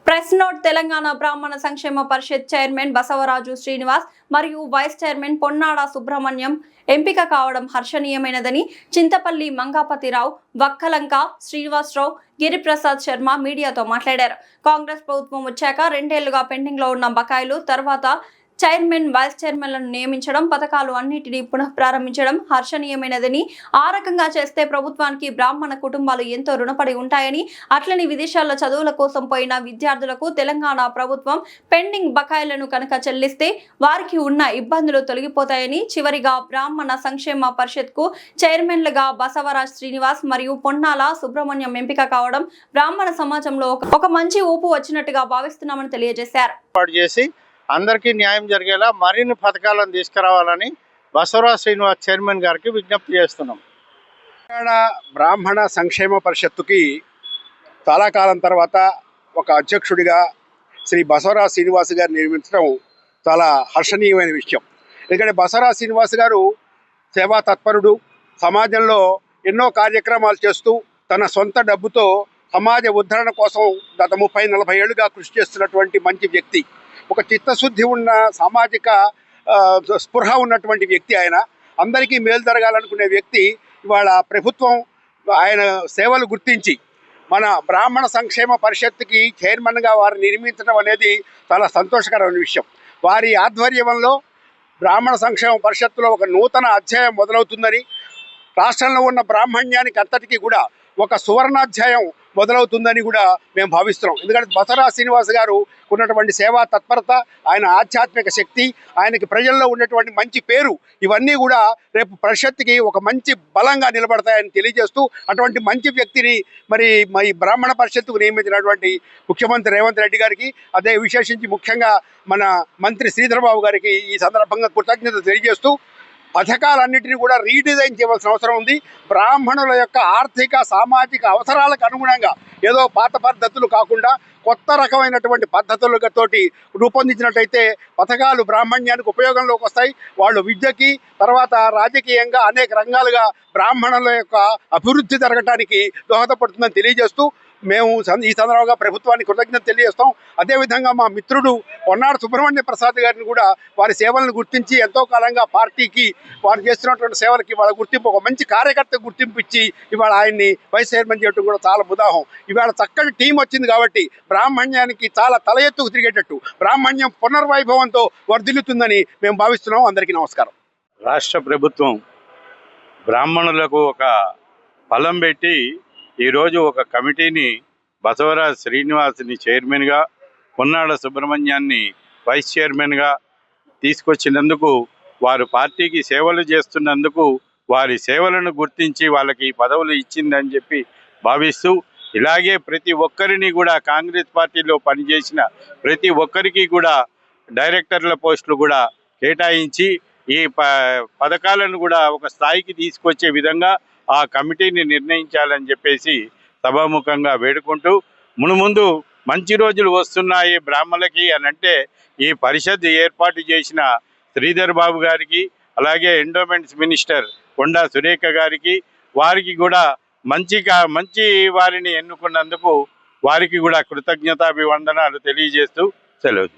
Press note Telangana బ్రాహ్మణ సంక్షేమ పరిషత్ chairman Basavaraju Srinivas మరియు వైస్ చైర్మన్ పొన్నాడ సుబ్రహ్మణ్యం ఎంపిక కావడం హర్షణీయమైనదని చింతపల్లి మంగాపతిరావు, వక్కలంక శ్రీనివాసరావు, గిరిప్రసాద్ శర్మ మీడియాతో మాట్లాడారు. కాంగ్రెస్ ప్రభుత్వం వచ్చాక 2 ఏళ్లుగా పెండింగ్ లో ఉన్న బకాయిలు, తర్వాత చైర్మన్, వైస్ చైర్మన్లను నియమించడం, పథకాలు అన్నిటినీ పునఃప్రారంభించడం హర్షణీయమైనదని, ఆ రకంగా చేస్తే ప్రభుత్వానికి బ్రాహ్మణ కుటుంబాలు ఎంతో రుణపడి ఉంటాయని, అట్లని విదేశాల్లో చదువుల కోసం పోయిన విద్యార్థులకు తెలంగాణ ప్రభుత్వం పెండింగ్ బకాయిలను కనుక చెల్లిస్తే వారికి ఉన్న ఇబ్బందులు తొలగిపోతాయని, చివరిగా బ్రాహ్మణ సంక్షేమ పరిషత్కు చైర్మన్లుగా బసవరాజ్ శ్రీనివాస్ మరియు పొన్నాల సుబ్రహ్మణ్యం ఎంపిక కావడం బ్రాహ్మణ సమాజంలో ఒక మంచి ఊపు వచ్చినట్టుగా భావిస్తున్నామని తెలియజేశారు. అందరికీ న్యాయం జరిగేలా మరిన్ని పథకాలను తీసుకురావాలని బసవరాజ్ శ్రీనివాస్ చైర్మన్ గారికి విజ్ఞప్తి చేస్తున్నాం. బ్రాహ్మణ సంక్షేమ పరిషత్తుకి చాలా కాలం తర్వాత ఒక అధ్యక్షుడిగా శ్రీ బసవరాజ్ శ్రీనివాస్ గారు నియమించడం చాలా హర్షణీయమైన విషయం. ఎందుకంటే బసవరాజ్ శ్రీనివాస్ గారు సేవా తత్పరుడు, సమాజంలో ఎన్నో కార్యక్రమాలు చేస్తూ తన సొంత డబ్బుతో సమాజ ఉద్ధరణ కోసం గత 30-40 ఏళ్ళుగా కృషి చేస్తున్నటువంటి మంచి వ్యక్తి. ఒక చిత్తశుద్ధి ఉన్న సామాజిక స్పృహ ఉన్నటువంటి వ్యక్తి. ఆయన అందరికీ మేలు జరగాలనుకునే వ్యక్తి. ఇవాళ ప్రభుత్వం ఆయన సేవలు గుర్తించి మన బ్రాహ్మణ సంక్షేమ పరిషత్తుకి చైర్మన్గా వారు నిర్మించడం అనేది చాలా సంతోషకరమైన విషయం. వారి ఆధ్వర్యంలో బ్రాహ్మణ సంక్షేమ పరిషత్తులో ఒక నూతన అధ్యాయం మొదలవుతుందని, రాష్ట్రంలో ఉన్న బ్రాహ్మణ్యానికి అంతటికీ కూడా ఒక సువర్ణాధ్యాయం మొదలవుతుందని కూడా మేము భావిస్తున్నాం. ఎందుకంటే బసవరాజ్ శ్రీనివాస్ గారు ఉన్నటువంటి సేవా తత్పరత, ఆయన ఆధ్యాత్మిక శక్తి, ఆయనకి ప్రజల్లో ఉన్నటువంటి మంచి పేరు, ఇవన్నీ కూడా రేపు పరిషత్తుకి ఒక మంచి బలంగా నిలబడతాయని తెలియజేస్తూ, అటువంటి మంచి వ్యక్తిని మరి బ్రాహ్మణ పరిషత్తుకు నియమించినటువంటి ముఖ్యమంత్రి రేవంత్ రెడ్డి గారికి, అదే విశేషించి ముఖ్యంగా మన మంత్రి శ్రీధర్ బాబు గారికి ఈ సందర్భంగా కృతజ్ఞతలు తెలియజేస్తూ, పథకాలన్నింటినీ కూడా రీడిజైన్ చేయవలసిన అవసరం ఉంది. బ్రాహ్మణుల యొక్క ఆర్థిక సామాజిక అవసరాలకు అనుగుణంగా ఏదో పాత పద్ధతులు కాకుండా కొత్త రకమైనటువంటి పద్ధతులతోటి రూపొందించినట్టయితే పథకాలు బ్రాహ్మణ్యానికి ఉపయోగంలోకి వస్తాయి. వాళ్ళు విద్యకి, తర్వాత రాజకీయంగా అనేక రంగాలుగా బ్రాహ్మణుల యొక్క అభివృద్ధి జరగటానికి దోహదపడుతుందని తెలియజేస్తూ మేము ఈ సందర్భంగా ప్రభుత్వానికి కృతజ్ఞత తెలియజేస్తాం. అదేవిధంగా మా మిత్రుడు పొన్నాడ సుబ్రహ్మణ్య ప్రసాద్ గారిని కూడా వారి సేవలను గుర్తించి ఎంతో కాలంగా పార్టీకి వారు చేస్తున్నటువంటి సేవలకి వాళ్ళ గుర్తింపు, ఒక మంచి కార్యకర్త గుర్తింపు ఇచ్చి ఇవాళ ఆయన్ని వైస్ చైర్మన్ చేయడం కూడా చాలా ఉదాహరణ. ఇవాళ చక్కటి టీం వచ్చింది కాబట్టి బ్రాహ్మణ్యానికి చాలా తల ఎత్తుకు తిరిగేటట్టు బ్రాహ్మణ్యం పునర్వైభవంతో వర్ధిల్లుతుందని మేము భావిస్తున్నాం. అందరికీ నమస్కారం. రాష్ట్ర ప్రభుత్వం బ్రాహ్మణులకు ఒక బలం పెట్టి ఈరోజు ఒక కమిటీని బసవరాజ్ శ్రీనివాస్ని చైర్మన్గా, పొన్నాడ సుబ్రహ్మణ్యాన్ని వైస్ చైర్మన్గా తీసుకొచ్చినందుకు, వారు పార్టీకి సేవలు చేస్తున్నందుకు వారి సేవలను గుర్తించి వాళ్ళకి పదవులు ఇచ్చిందని చెప్పి భావిస్తూ, ఇలాగే ప్రతి ఒక్కరిని కూడా కాంగ్రెస్ పార్టీలో పనిచేసిన ప్రతి ఒక్కరికి కూడా డైరెక్టర్ల పోస్టులు కూడా కేటాయించి ఈ పథకాలను కూడా ఒక స్థాయికి తీసుకొచ్చే విధంగా ఆ కమిటీని నిర్ణయించాలని చెప్పేసి సభాముఖంగా వేడుకుంటూ, మునుముందు మంచి రోజులు వస్తున్నాయి బ్రాహ్మణులకి అనంటే ఈ పరిషత్ ఏర్పాటు చేసిన శ్రీధర్ బాబు గారికి, అలాగే ఎండోమెంట్స్ మినిస్టర్ కొండా సురేఖ గారికి, వారికి కూడా మంచి వారిని ఎన్నుకున్నందుకు వారికి కూడా కృతజ్ఞతాభివందనాలు తెలియజేస్తూ సెలవు.